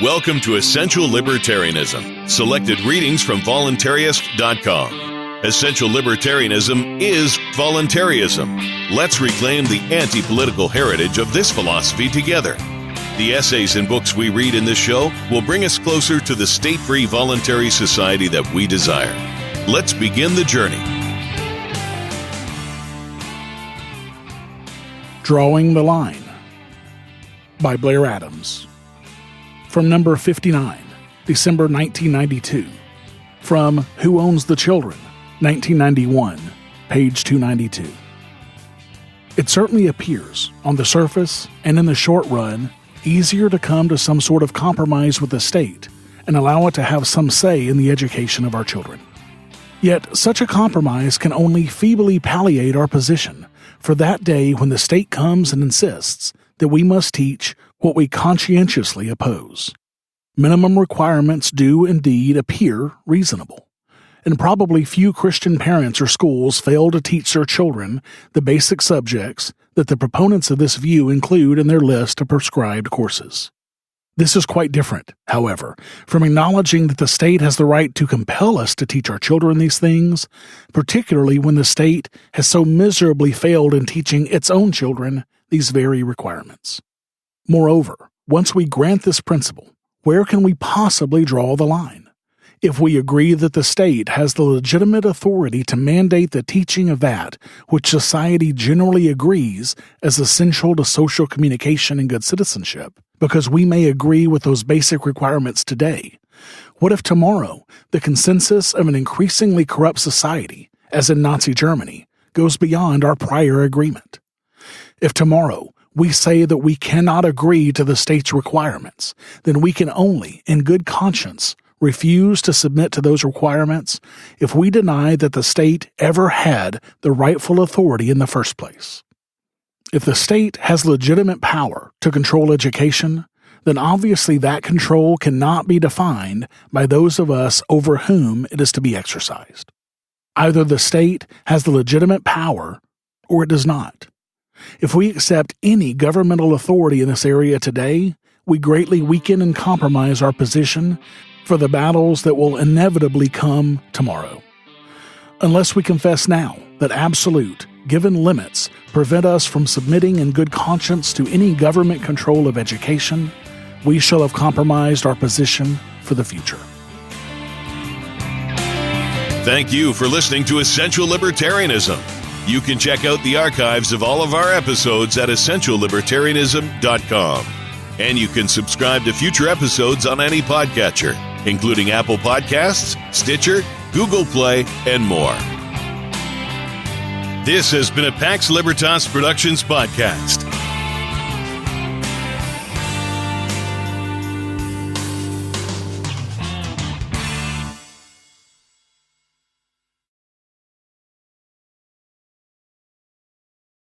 Welcome to Essential Libertarianism, selected readings from voluntarist.com. Essential Libertarianism is voluntarism. Let's reclaim the anti-political heritage of this philosophy together. The essays and books we read in this show will bring us closer to the state-free voluntary society that we desire. Let's begin the journey. Drawing the Line by Blair Adams. From number 59, December 1992. From Who Owns the Children, 1991, page 292. It certainly appears, on the surface and in the short run, easier to come to some sort of compromise with the state and allow it to have some say in the education of our children. Yet such a compromise can only feebly palliate our position for that day when the state comes and insists that we must teach what we conscientiously oppose. Minimum requirements do indeed appear reasonable, and probably few Christian parents or schools fail to teach their children the basic subjects that the proponents of this view include in their list of prescribed courses. This is quite different, however, from acknowledging that the state has the right to compel us to teach our children these things, particularly when the state has so miserably failed in teaching its own children these very requirements. Moreover, once we grant this principle, where can we possibly draw the line? If we agree that the state has the legitimate authority to mandate the teaching of that which society generally agrees as essential to social communication and good citizenship, because we may agree with those basic requirements today, what if tomorrow the consensus of an increasingly corrupt society, as in Nazi Germany, goes beyond our prior agreement? If tomorrow we say that we cannot agree to the state's requirements, then we can only, in good conscience, refuse to submit to those requirements if we deny that the state ever had the rightful authority in the first place. If the state has legitimate power to control education, then obviously that control cannot be defined by those of us over whom it is to be exercised. Either the state has the legitimate power or it does not. If we accept any governmental authority in this area today, we greatly weaken and compromise our position for the battles that will inevitably come tomorrow. Unless we confess now that absolute, given limits prevent us from submitting in good conscience to any government control of education, we shall have compromised our position for the future. Thank you for listening to Essential Libertarianism. You can check out the archives of all of our episodes at essentiallibertarianism.com. And you can subscribe to future episodes on any podcatcher, including Apple Podcasts, Stitcher, Google Play, and more. This has been a Pax Libertas Productions podcast.